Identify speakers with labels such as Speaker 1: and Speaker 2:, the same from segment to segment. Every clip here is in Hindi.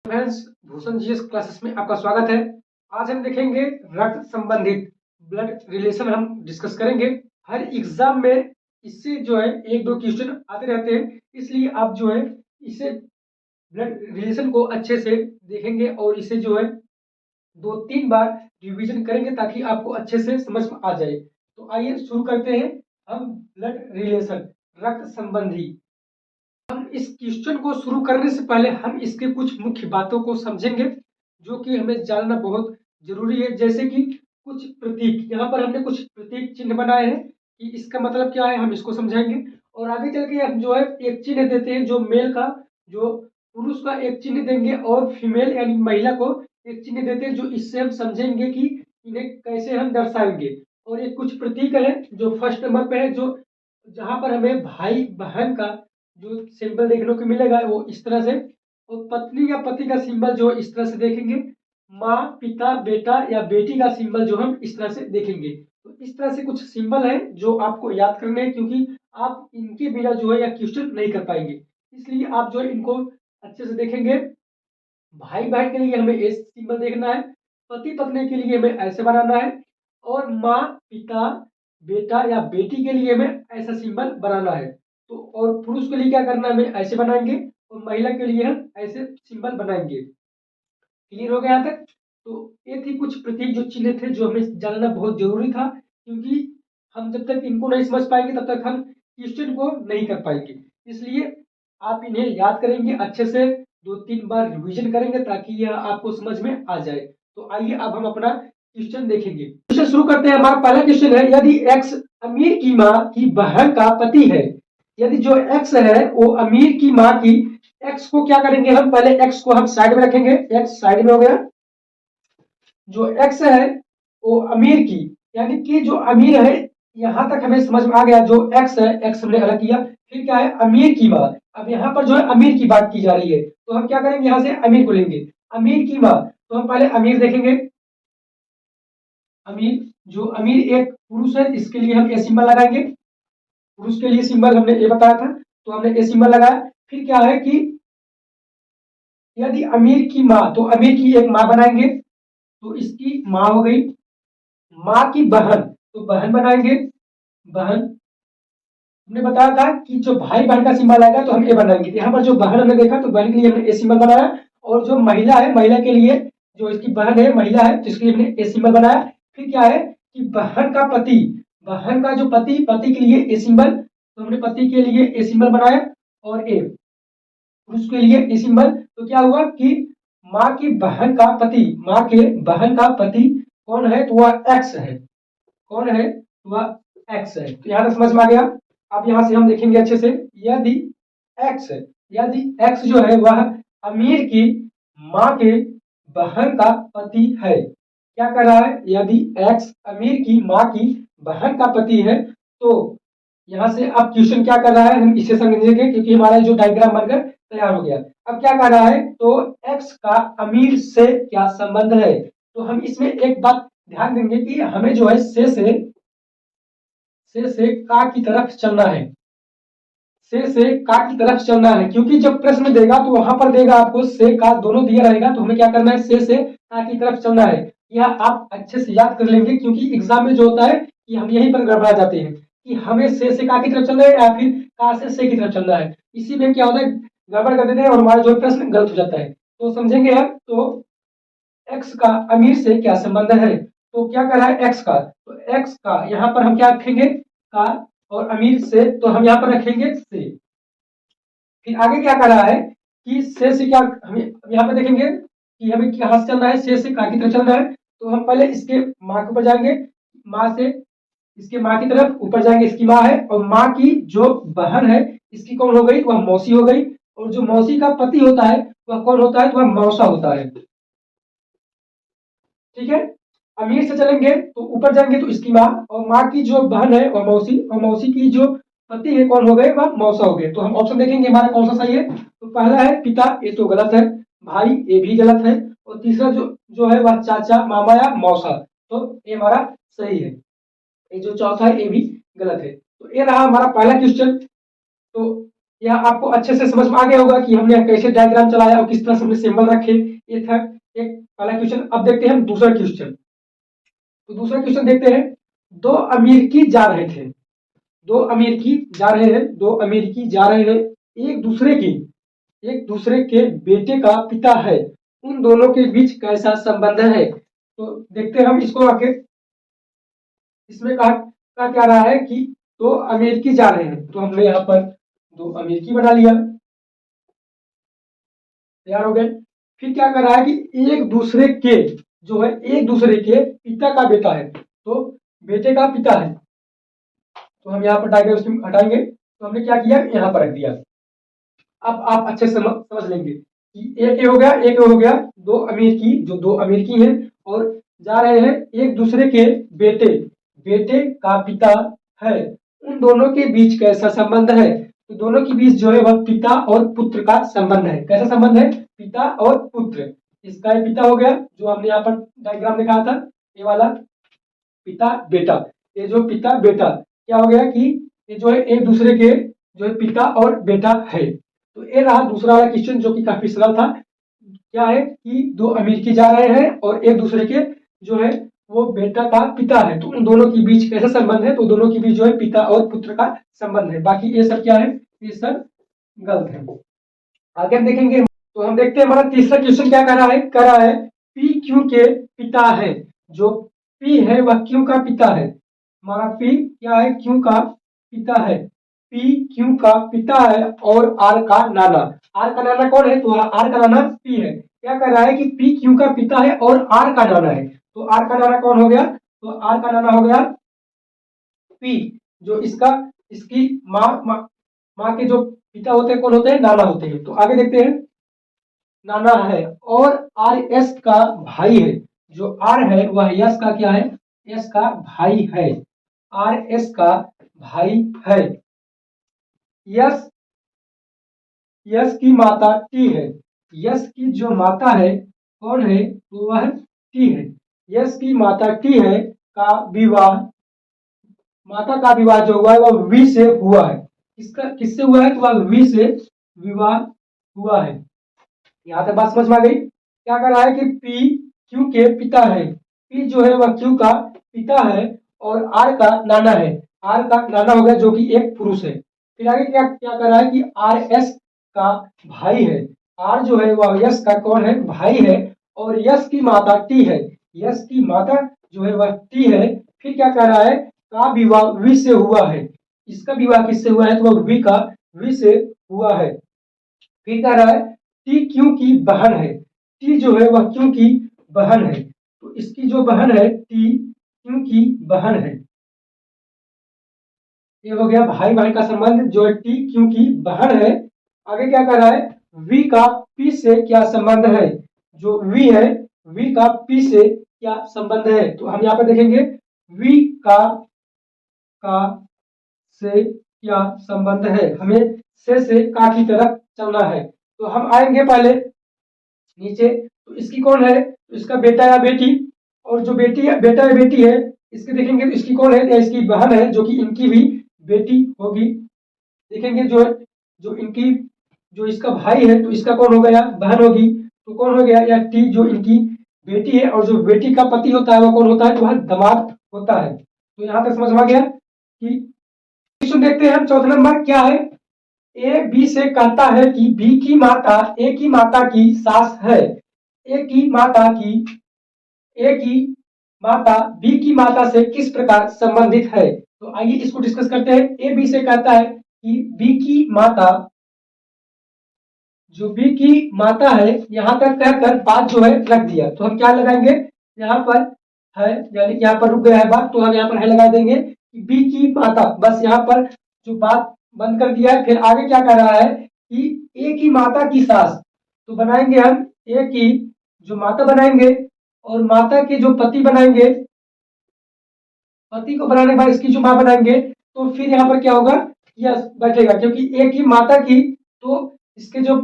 Speaker 1: फ्रेंड्स, भूषण जीएस क्लासेस में आपका स्वागत है। आज हम देखेंगे रक्त संबंधित ब्लड रिलेशन हम डिस्कस करेंगे। हर एग्जाम में इससे जो है एक दो क्वेश्चन आते रहते हैं, इसलिए आप जो है इसे ब्लड रिलेशन को अच्छे से देखेंगे और इसे जो है 2-3 बार रिवीजन करेंगे ताकि आपको अच्छे से समझ में आ जाए। तो आइए शुरू करते हैं। हम ब्लड रिलेशन रक्त संबंधी हम इस क्वेश्चन को शुरू करने से पहले हम इसके कुछ मुख्य बातों को समझेंगे जो कि हमें जानना बहुत जरूरी है। जैसे कि कुछ प्रतीक, यहाँ पर हमने कुछ प्रतीक चिन्ह बनाए हैं कि इसका मतलब क्या है, हम इसको समझाएंगे। और आगे चल के हम जो है एक चिन्ह देते हैं, जो मेल का, जो पुरुष का एक चिन्ह देंगे और फीमेल यानी महिला को एक चिन्ह देते हैं, जो इससे हम समझेंगे कि इन्हें कैसे हम दर्शाएंगे। और एक कुछ प्रतीक है जो फर्स्ट नंबर पे है, जो जहां पर हमें भाई बहन का जो सिंबल देखने को मिलेगा वो इस तरह से, और पत्नी या पति का सिंबल जो इस तरह से देखेंगे। माँ, पिता, बेटा या बेटी का सिंबल जो हम इस तरह से देखेंगे। तो इस तरह से कुछ सिंबल है जो आपको याद करने हैं, क्योंकि आप इनके बिना जो है या क्वेश्चन नहीं कर पाएंगे। इसलिए आप जो है इनको अच्छे से देखेंगे। भाई बहन के लिए हमें ए सिंबल देखना है, पति पत्नी के लिए हमें ऐसे बनाना है, और माँ, पिता, बेटा या बेटी के लिए हमें ऐसा सिंबल बनाना है। तो और पुरुष के लिए क्या करना है, हमें ऐसे बनाएंगे, और महिला के लिए हम ऐसे सिंबल बनाएंगे। क्लियर हो गया यहाँ तक? तो ये थी कुछ प्रतीक जो चिन्ह थे जो हमें जानना बहुत जरूरी था, क्योंकि हम जब तक इनको नहीं समझ पाएंगे तब तक हम क्वेश्चन को नहीं कर पाएंगे। इसलिए आप इन्हें याद करेंगे अच्छे से, 2-3 बार रिवीजन करेंगे ताकि यह आपको समझ में आ जाए। तो आइए अब हम अपना क्वेश्चन देखेंगे। क्वेश्चन शुरू करते हैं। हमारा पहला क्वेश्चन है, यदि एक्स अमीर की माँ की बहन का पति है। यदि जो एक्स है वो अमीर की माँ की, एक्स को क्या करेंगे हम, पहले एक्स को हम साइड में रखेंगे, एक्स साइड में हो गया। जो एक्स है वो अमीर की, यानी कि जो अमीर है, यहां तक हमें समझ में आ गया। जो एक्स है, एक्स हमने अलग किया। फिर क्या है, अमीर की माँ। अब यहाँ पर जो है अमीर की बात की जा रही है, तो हम क्या करेंगे, यहाँ से अमीर को लेंगे। अमीर की माँ, तो हम पहले अमीर देखेंगे। अमीर, जो अमीर एक पुरुष है, इसके लिए हम ए सिंबल लगाएंगे। पुरुष के लिए सिंबल हमने ए बताया था, तो हमने ए सिंबल लगाया। फिर क्या है कि यदि अमीर की माँ, तो अमीर की एक माँ बनाएंगे, तो इसकी माँ हो गई। माँ की बहन, तो बहन बनाएंगे, बहन। हमने बताया था कि जो भाई बहन का सिंबल आएगा तो हम ए बनाएंगे। यहाँ पर जो बहन हमने देखा, तो बहन के लिए हमने ए सिंबल बनाया। और जो महिला है, महिला के लिए, जो इसकी बहन है, महिला है, तो इसके लिए हमने ए सिंबल बनाया। फिर क्या है कि बहन का पति, बहन का जो पति, पति के लिए ए सिंबल, तो हमने पति के लिए ए सिंबल बनाया। और ए पुरुष के लिए ए सिंबल। तो क्या हुआ कि माँ की बहन का पति, माँ के बहन का पति कौन है, तो वह एक्स है। कौन है, वह एक्स है। तो यहाँ तक समझ में आ गया। अब यहाँ से हम देखेंगे अच्छे से, यदि एक्स, यदि एक्स जो है वह अमीर की माँ के बहन का पति है। क्या कर रहा है, यदि एक्स अमीर की माँ की बहन का पति है, तो यहाँ से अब क्वेश्चन क्या कर रहा है, हम इसे समझेंगे, क्योंकि हमारा जो डायग्राम बनकर तैयार हो गया। अब क्या कर रहा है, तो एक्स का अमीर से क्या संबंध है। तो हम इसमें एक बात ध्यान देंगे कि हमें जो है से का की तरफ चलना है। से का की तरफ चलना है, क्योंकि जब प्रश्न देगा तो वहां पर देगा आपको से का दोनों दिया रहेगा, तो हमें क्या करना है, से का की तरफ चलना है। यह आप अच्छे से याद कर लेंगे, क्योंकि एग्जाम में जो होता है कि हम यहीं पर गड़बड़ा जाते हैं कि हमें से का की तरफ चलना है या फिर का से की तरफ चलना है। इसी में क्या होता है, गड़बड़ कर देते हैं और हमारा जो प्रश्न गलत हो जाता है। तो समझेंगे हम। तो एक्स का अमीर से क्या संबंध है, तो क्या कर रहा है एक्स का, तो एक्स का यहाँ पर हम क्या रखेंगे, का, और अमीर से तो हम यहाँ पर रखेंगे से। फिर आगे क्या कर रहा है कि से क्या, हमें यहाँ पे देखेंगे कि हमें कहाँ से चलना है, से का की तरफ चलना है। तो हम पहले इसके माँ के ऊपर जाएंगे, माँ से इसके माँ की तरफ ऊपर जाएंगे, इसकी माँ है, और माँ की जो बहन है इसकी कौन हो गई, वह मौसी हो गई। और जो मौसी का पति होता है वह कौन होता है, तो वह मौसा होता है। ठीक है। अमीर से चलेंगे तो ऊपर जाएंगे तो इसकी माँ, और माँ की जो बहन है वह मौसी, और मौसी की जो पति है कौन हो गए, वह मौसा हो गए। तो हम ऑप्शन देखेंगे हमारा कौन सा सही है। तो पहला है पिता, ये तो गलत है। भाई, ये भी गलत है। और तीसरा जो जो है वह चाचा, मामा या मौसा, तो ये हमारा सही है। ये जो चौथा है ये भी गलत है। तो ये रहा हमारा पहला क्वेश्चन। तो यह आपको अच्छे से समझ में आ गया होगा कि हमने कैसे डायग्राम चलाया और किस तरह से हमने सिंबल रखे। ये था एक पहला क्वेश्चन। अब देखते हैं दूसरा क्वेश्चन। तो दूसरा क्वेश्चन देखते हैं। दो अमेरिकी जा रहे थे, दो अमेरिकी जा रहे हैं, दो अमेरिकी जा रहे हैं, एक दूसरे के बेटे का पिता है, उन दोनों के बीच कैसा संबंध है। तो देखते हैं हम इसको आके। इसमें कहा क्या रहा है कि दो अमेरिकी जा रहे हैं, तो हमने यहाँ पर दो अमेरिकी बना लिया, तैयार हो गए। फिर क्या कर रहा है कि एक दूसरे के जो है, एक दूसरे के पिता का बेटा है, तो बेटे का पिता है। तो हम यहाँ पर डायग्राम हटाएंगे, तो हमने क्या किया, यहाँ पर रख दिया। अब आप अच्छे से समझ लेंगे कि एक हो गया, एक हो गया दो अमेरिकी, जो दो अमेरिकी हैं और जा रहे हैं एक दूसरे के बेटे, बेटे का पिता है, उन दोनों के बीच कैसा संबंध है। तो दोनों के बीच जो है वह पिता और पुत्र का संबंध है। कैसा संबंध है, पिता और पुत्र। इसका ये पिता हो गया, जो हमने यहाँ पर डायग्राम दिखाया था, ये वाला पिता बेटा। ये जो पिता बेटा क्या हो गया कि ये जो है एक दूसरे के जो है पिता और बेटा है। तो ये रहा दूसरा वाला क्वेश्चन, जो कि काफी सरल था। क्या है कि दो अमेरिकी जा रहे हैं और एक दूसरे के जो है वो बेटा का पिता है, तो उन दोनों के बीच कैसा संबंध है। तो दोनों के बीच जो है पिता और पुत्र का संबंध है। बाकी ये सब क्या है, ये सब गलत है। आगे हम देखेंगे। तो हम देखते हैं हमारा तीसरा क्वेश्चन क्या कर रहा है पी क्यू के पिता है। जो पी है वह क्यू का पिता है। हमारा पी क्या है, क्यू का पिता है। पी क्यू का पिता है और आर का नाना। आर का नाना कौन है, तो आर का नाना पी है। क्या कर रहा है कि पी क्यू का पिता है और आर का नाना है। तो आर का नाना कौन हो गया, तो आर का नाना हो गया पी। जो इसका इसकी माँ के जो पिता होते हैं कौन होते हैं, नाना होते हैं। तो आगे देखते हैं। नाना है और आर एस का भाई है। जो आर है वह यस का क्या है, एस का भाई है। आर एस का भाई है। यस यस की माता टी है। यस की जो माता है कौन है, तो वह टी है। यस की माता टी है का विवाह, माता का विवाह जो हुआ है वह वी से हुआ है। इसका किससे हुआ है, तो वह वी से विवाह हुआ है। यहाँ तक बात समझ में आ गई। क्या कर रहा है कि पी क्यू के पिता है। पी जो है वह क्यू का पिता है और आर का नाना है। आर का नाना हो गया जो कि एक पुरुष है। फिर आगे क्या क्या कर रहा है कि आर एस का भाई है। आर जो है वह यस का कौन है, भाई है। और यस की माता टी है। यस की माता जो है वह टी है। फिर क्या कर रहा है, का विवाह वी से हुआ है। इसका विवाह किससे हुआ है, तो वह वी का वी से हुआ है। फिर कह रहा है टी क्यू की बहन है। टी जो है वह क्यू की बहन है। तो इसकी जो बहन है टी क्यू की बहन है। ये हो गया भाई बहन का संबंध, जो है टी क्यू की बहन है। आगे क्या कर रहा है, वी का पी से क्या संबंध है। जो वी है, वी का पी से क्या संबंध है। तो हम यहाँ पर देखेंगे वी का से क्या संबंध है। हमें से का की तरफ चलना है। तो हम आएंगे पहले नीचे। तो इसकी कौन है, तो इसका बेटा या बेटी। और जो बेटी है, बेटा या बेटी है, इसके देखेंगे तो इसकी कौन है, या इसकी बहन है, जो कि इनकी भी बेटी होगी। देखेंगे जो है, जो इनकी जो इसका भाई है, तो इसका कौन हो गया, बहन होगी। तो कौन हो गया, या टी जो इनकी बेटी है। और जो बेटी का पति होता है वह कौन होता है, तो वह दामाद होता है। तो यहाँ तक समझ में आ गया कि क्वेश्चन देखते हैं हम। चौथा नंबर क्या है, ए बी से कहता है कि बी की माता ए की माता की सास है। ए की माता की ए की माता बी की माता से किस प्रकार संबंधित है। तो आइए इसको डिस्कस करते हैं। ए बी से कहता है कि बी की माता, जो बी की माता है, यहां तक कहकर बात जो है रख दिया। तो हम क्या लगाएंगे, यहाँ पर है, यानी यहाँ पर रुक गया है बात, तो हम यहाँ पर है लगा देंगे कि बी की माता। बस यहाँ पर जो बात बंद कर दिया है। फिर आगे क्या कर रहा है कि ए की माता की सास। तो बनाएंगे हम ए की जो माता बनाएंगे और माता के जो पति बनाएंगे, पति को बनाने के बाद इसकी जो माँ बनाएंगे। तो फिर यहाँ पर क्या होगा, यस बैठेगा, क्योंकि ए की माता की, तो इसके जो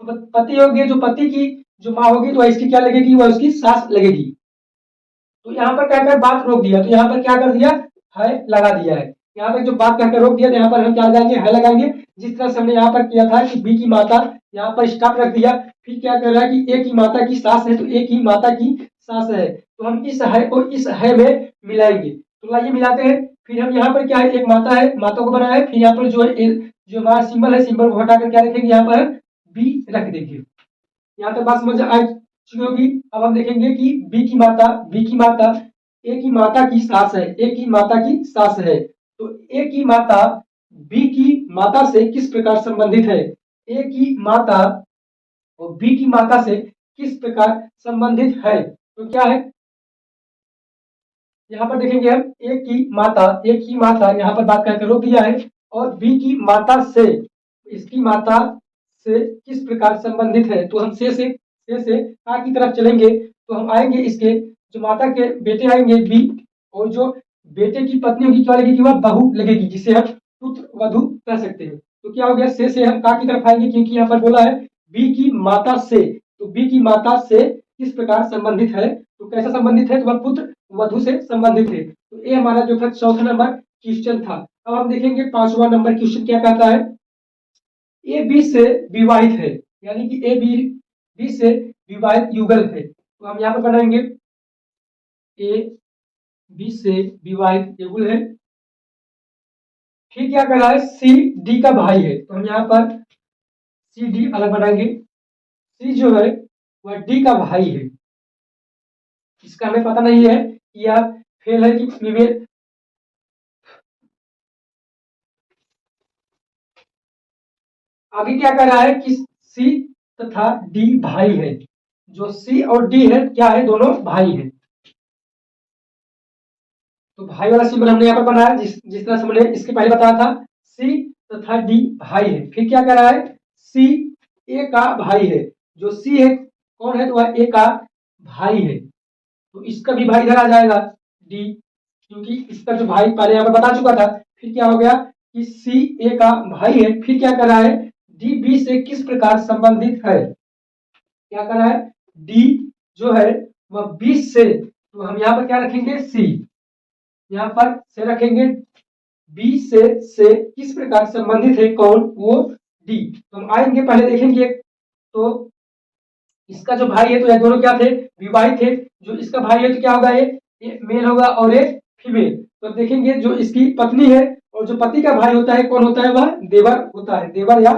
Speaker 1: पति होंगे, जो पति की जो माँ होगी, तो इसकी क्या लगेगी, वह उसकी सास लगेगी। तो यहाँ पर क्या कर बात रोक दिया, तो यहाँ पर क्या कर दिया, है लगा दिया है। यहाँ तक जो बात कहकर रोक दिया, तो यहाँ पर हम क्या लगाएंगे, है लगाएंगे। जिस तरह से हमने यहाँ पर किया था कि बी की माता, यहाँ पर स्टॉप रख दिया। फिर क्या कर रहा है कि ए की माता की सास है, तो ए की माता की सास है, तो हम इस है को इस है में मिलाएंगे। तो लाइए मिलाते हैं। फिर हम यहाँ पर क्या है, एक माता है, माता को बनाया है। फिर यहाँ पर जो है जो हमारा सिंबल है, सिंबल को हटाकर क्या रखेंगे, यहाँ पर बी रख देंगे। यहाँ तक बात समझ आ चुकी होगी। अब हम देखेंगे कि बी की माता ए की माता की सास है, ए की माता की सास है। तो ए की माता बी की माता से किस प्रकार संबंधित है, ए की माता और बी की माता से किस प्रकार संबंधित है। तो क्या है, यहाँ पर देखेंगे हम ए की माता यहाँ पर बात करके रोक दिया है, और बी की माता से, इसकी माता से किस प्रकार संबंधित है। तो हम से का की तरफ चलेंगे, तो हम आएंगे इसके जो माता के बेटे आएंगे बी, और जो बेटे की पत्नी होगी क्या लगेगी, वह बहू लगेगी, जिसे हम पुत्र वधू कह सकते हैं। तो क्या हो गया, से हम का की तरफ आएंगे, क्योंकि यहाँ पर बोला है बी की माता से, तो बी की माता से किस प्रकार संबंधित है, तो कैसा संबंधित है, तो वह पुत्र वधु से संबंधित है। तो ये हमारा जो था चौथा नंबर क्वेश्चन था। अब हम देखेंगे पांचवा नंबर क्वेश्चन क्या कहता है। ए बी से विवाहित है, यानी कि ए बी से विवाहित युगल है। तो हम यहाँ पर बनाएंगे ए बी से विवाहित युगल है। फिर क्या कर रहा है, सी डी का भाई है, तो हम यहाँ पर सी डी अलग बनाएंगे। सी जो है वह डी का भाई है। इसका हमें पता नहीं है कि यह फेल है कि फीमेल। आगे क्या कर रहा है कि सी तथा डी भाई है, जो सी और डी है क्या है, दोनों भाई है। तो भाई वाला सिंबल हमने यहाँ पर बनाया, जिस तरह से हमने इसके पहले बताया था, सी तथा डी भाई है। फिर क्या कर रहा है, सी ए का भाई है, जो सी है कौन है, तो वह ए का भाई है, तो इसका भी भाई इधर आ जाएगा डी, क्योंकि इसका जो भाई पहले यहाँ पर बता चुका था। फिर क्या हो गया कि सी ए का भाई है। फिर क्या कर रहा है, डी बी से किस प्रकार संबंधित है, क्या कर रहा है, डी जो है वह बी से, तो हम यहाँ पर क्या रखेंगे, सी, यहाँ पर से रखेंगे। बी से किस प्रकार संबंधित है, कौन, वो डी। तो हम आएंगे पहले देखेंगे, तो इसका जो भाई है, तो ये दोनों क्या थे, विवाहित थे। जो इसका भाई है तो क्या होगा, ये मेल होगा और ये फीमेल। तो देखेंगे जो इसकी पत्नी है, और जो पति का भाई होता है कौन होता है, वह देवर होता है, देवर या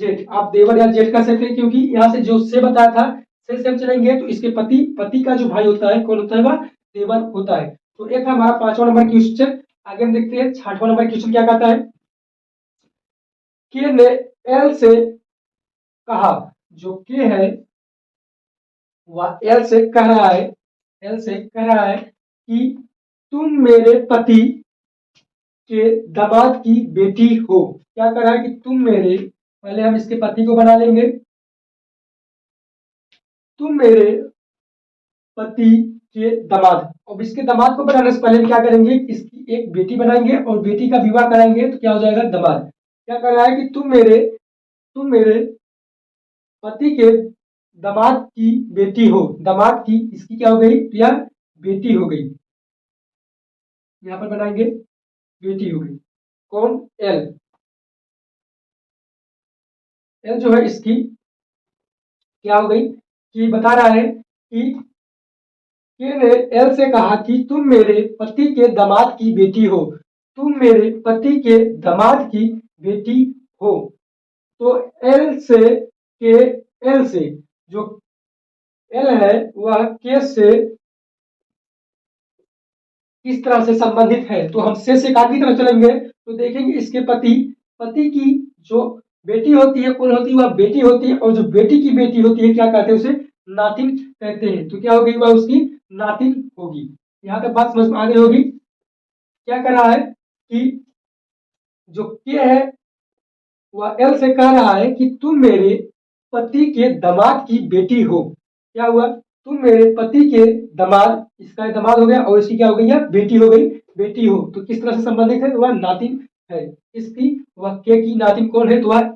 Speaker 1: जेठ। आप देवर या जेठ कह सकते हैं, क्योंकि यहाँ से जो से बताया था, से हम चलेंगे तो इसके पति का जो भाई होता है कौन होता है, वह देवर होता है। तो एक था हमारा पांचवा नंबर क्वेश्चन। आगे हम देखते हैं छठवां नंबर क्वेश्चन क्या कहता है। के ने एल से कहा, जो के है वह एल से कह रहा है, एल से कह रहा है कि तुम मेरे पति के दामाद की बेटी हो। क्या कर रहा है कि तुम मेरे, पहले हम इसके पति को बना लेंगे, तुम मेरे पति के दामाद। अब इसके दामाद को बनाने से पहले क्या करेंगे, इसकी एक बेटी बनाएंगे और बेटी का विवाह कराएंगे, तो क्या हो जाएगा, दामाद। क्या कर रहा है कि तुम मेरे पति के दामाद की बेटी हो, दामाद की इसकी क्या हो गई, यह बेटी हो गई। यहाँ पर बनाएंगे बेटी हो गई, कौन, एल। एल जो है इसकी क्या हो गई, कि बता रहा है कि ने एल से कहा कि तुम मेरे पति के दामाद की बेटी हो, तुम मेरे पति के दामाद की बेटी हो। तो एल से के, एल से जो एल है वह के से किस तरह से संबंधित है, तो हम से का की तरफ चलेंगे, तो देखेंगे इसके पति की जो बेटी होती है कौन होती है, वह बेटी होती है, और जो बेटी की बेटी होती है क्या कहते हैं, उसे नातिन कहते हैं। तो क्या होगी, वह उसकी नातिन होगी। यहाँ तक बात समझ में आ गई होगी। क्या कर रहा है कि जो के है वह एल से कह रहा है कि तुम मेरे पति के दामाद की बेटी हो। क्या हुआ, तुम मेरे पति के दामाद, इसका दामाद हो गया और इसकी क्या हो गई, बेटी हो गई, बेटी हो। तो किस तरह से संबंधित है, तो वह नातिन है इसकी, वह के की नातिन कौन है, तो वह एल